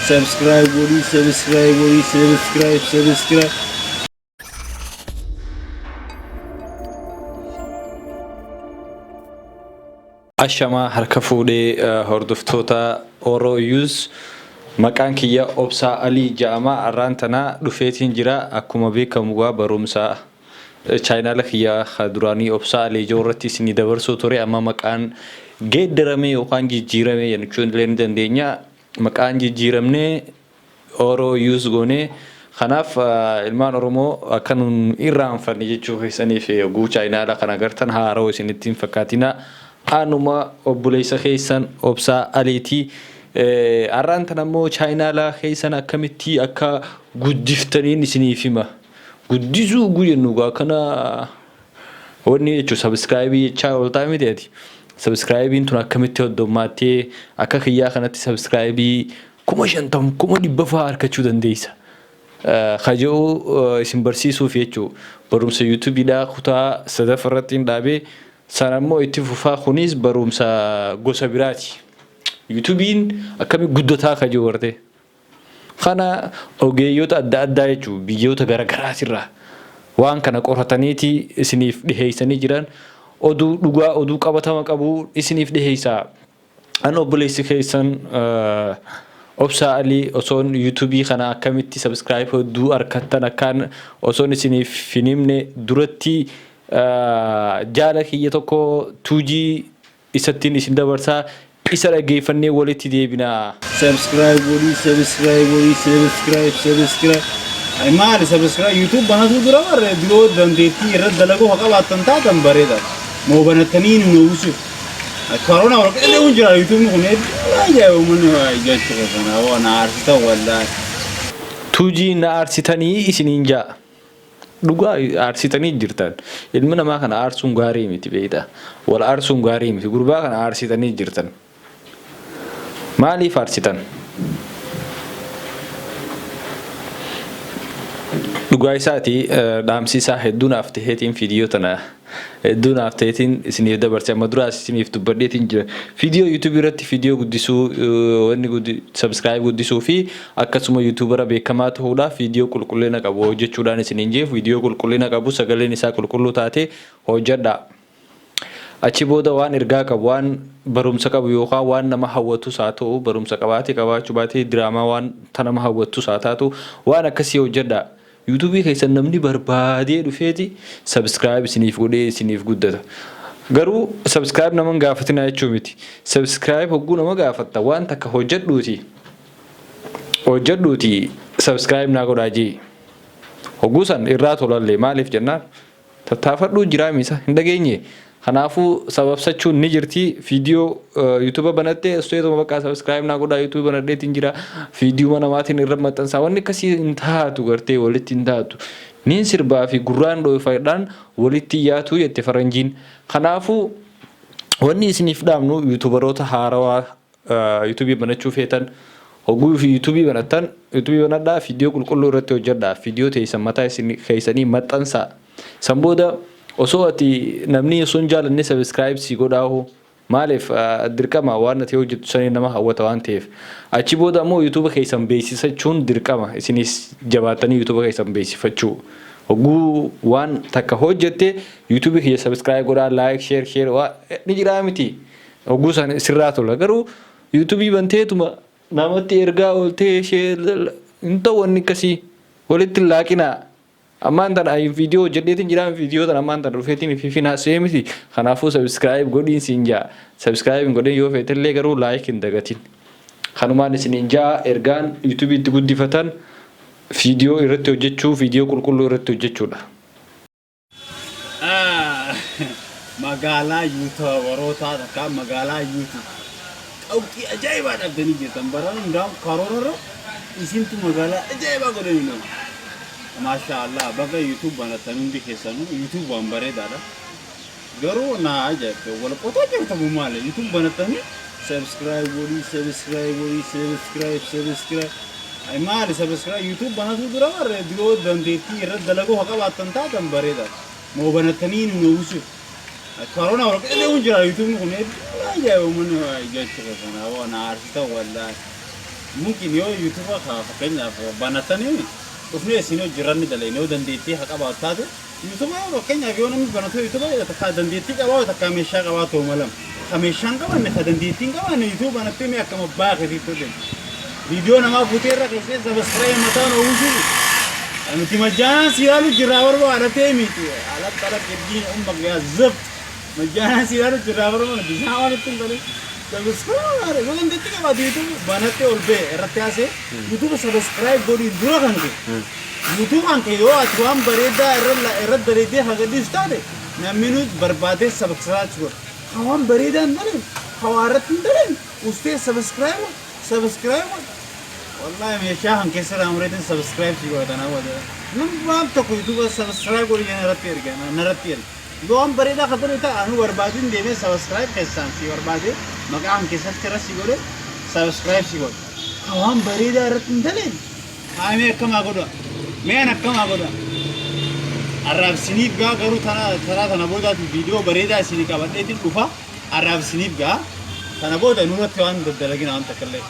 Subscribe godhi, subscribe godhi, subscribe. Ashama harka fuudhee hordoftoota Oroyus maqaan kiyya Obsaa Alii Ja'amaa arraan tanaa dhufeetiin jira akkuma beekamu barumsa chaayinaala kiyya duraanii Obsaa Alii Joorratti isinii dabarsuu ture amma maqaan geeddarame yookaan jijjiirame jechuun illee ni dandeenya maqaan jijjiiramne Oroyus goone kanaaf ilmaan Oromoo akkan irraanfanne jechuu keessaniif oguu chaayinaala kana agartan haaroo isinittiin fakkaatina anuma obboleessa keessan Obsaa Aliiti arraan tan ammoo chaayinaala keessan akkamitti akka guddiftaniin isiniif hima guddisuu guyennu kana wanni jechuun subscribe jechaa all time miti subscribe tun akkamitti hoddomaattee akka kiyyaa kanatti subscribe 50,000 fa'aa argachuu dandeessa khajoo isin barsiisuuf jechuu barumsa YouTube dhaa kutaa sadaffarratti dhaabee sanammoo itti fufaa kunis barumsa gosa biraati YouTubein akkami guddataa khajoo warte kana ogeeyyoota adda addaa jechuu biyyoota garaagaraatirraa waan kana qorataniiti isiniif dhiheessanii jiran oduu dhugaa oduu qabatama qabu isiniif dhiheessaa an obboleessi keessan Obsaa Alii osoon YouTube kana akkamitti subscribe oduu arkattan akkaan osoon isiniif finimne duratti jaala kiyya tokko 2G isattiin isin dabarsaa isa dhageeffannee walitti deebinaa Subscribe godhi, subscribe. Ay maali subscribe YouTube banatu dura warre dio dandeetti irra dalagu haqa baatan taatan bareeda moo banatanii nu usu corona wala qeele unjira YouTube kun ajaa'u mun ajaa'iba kana wana arsita wallahi 2G na arsitanii isiniin jaa dhugaa arsitanii jirtan ilma namaa kana arsuun gaarii miti beeyta wala arsuun gaarii miti gurbaa kana arsitanii jirtan maaliif arsitan dhugaa isaati dhaamsisaa hedduun afteetiin viidiyoo tana hedduun afteetiin isiniif dabarsee amma duraas isiniif dubbadheetiin jira viidiyoo YouTube irratti viidiyoo guddisuu wanni subscribe guddisuu fi akkasuma YouTubera beekamaa ta'uudhaaf viidiyoo qulqullina qabu hojjechuudhaan isiniin jeef viidiyoo qulqullina qabu sagaleen isaa qulqulluu taate hojjedha achi booda waan ergaa qabu waan barumsa qabu yookaan waan nama hawwatu saa ta'u barumsa qabaachuu baatee diraamaa waan nama hawwatu saa taatu waan akkasii hojjedha YouTube keessan namni barbaadee dhufeeti subscribe isiniif godhee isiniif guddata garuu subscribe naman gaafatina jechuu miti subscribe hogguu nama gaafatta waan takka hojjedhuuti subscribe naa godhaa jee hogguu san irraa tolallee maaliif jennaan tattaafadhuu jiraamisa hin dhageenye kanaafu sababsachuun ni jirti viidiyoo YouTube banattee isteetuma bakka subscribe naa godhaa YouTube banadheetiin jira viidiyoo namaatiin irra maxxansaa wanni akkasii hin taatu gartee walitti hin taatu niin sirbaa fi gurraan dhoofadhaan walitti yaatu jette faranjiin kanaafu wanni isiniif dhaamnu YouTuberoota haarawaa YouTube banachuu feetan hogguu fi YouTube banattan YouTube banadhaa viidiyoo qulqulluu irratti hojjedhaa viidiyoo teessan mataa keessanii maxxansaa san booda osoo ati namni sun jaalanne subscribe si godhaahu maaliif dirqama waan ati hojjettu sanii nama hawwata waan ta'eef achi booda ammoo YouTube keessan beeksisachuun dirqama isinis jabaatanii YouTube keessan beeksifachuu hogguu waan takka hojjette YouTube kiyya subscribe godhaa like share ni jiraa miti hogguu san sirraa tola garuu YouTube banteetuma namatti ergaa ooltee share hin ta'u wanni akkasii walitti laaqinaa ammaan tan ay video jedheetiin jiraan video tan ammaan tan dhufeetiin fifina seemiti kanaafu subscribe godhiin siin jaa subscribe godhin yoo feetellee garuu like hin dagatin kanumaan isiniin jaa ergaan YouTube itti guddifatan video irratti hojjechuu video qulqulluu irratti hojjechuudha magaalaa YouTuberoota takka magaalaa YouTube qawqii ajaa'ibaa dhabdanii jirtan baraan hundaa'u karoorarra isintu magaalaa ajaa'ibaa godhanii MashaAllah baga YouTube banatan hundi keessanu YouTube waan bareedaadha garuu na ajaa'ibaa wala qotaa jirtamu maal YouTube banatan subscribe godhi subscribe ay maal subscribe YouTube banatu dura warre dio dandeetti irra dalagu haqa baatan taatan bareeda moo banatanii nu usu corona wala qeele unjira YouTube kun ajaa'ibaa mun ajaa'iba kana wana arsita wallahi mungkin yoo YouTube fakkeenyaaf banatanii dhufnee isin hojirranni dalee dandeettii haa qabaatu taate YouTube fakkeenyaaf yoo namni banatu YouTube takka dandeettii qabaatu takka meeshaa qabaatu malam meeshaan qabanne ka dandeettiin qabanne YouTube banattee mee akkama baaqetii tole viidiyoo namaa fuutee irra keessee subscribe mataan oowwusu nuti majjaan siraalu jirraa barbaadate miti ala tala keddiin umma gaazab majjaan siraalu jirraa barbaadate bisaa walitti tole subscribe yoo dandeettii qabaatu YouTube banattee ol bee irratti haasee YouTube subscribe godhi dura kan kee YouTube kan kee yoo ati waan bareedaa irra bareedee hagadhiis taate namni nuti barbaadee subscribe godha hawaan bareedaan daleen hawaarratti daleen ustee subscribe والله ميشا هم كسر أمريكان سبسكرايب شيء وده أنا وده نبغى تقول يدوب سبسكرايب قولي أنا رتير كنا نرتير لو هم بريدا خطر إتا أنا وربادين ديمه سبسكرايب كيسان شيء وربادين مقا هم كسر كرا شيء قولي سبسكرايب شيء قول هم بريدا رتين دلين هاي مي كم أقوله مي أنا كم أقوله الراب سنيب جا كرو ثنا بودا فيديو بريدا سنيب كابتن إتين كوفا الراب سنيب جا ثنا بودا نورة ثوان دلقين عن تكلم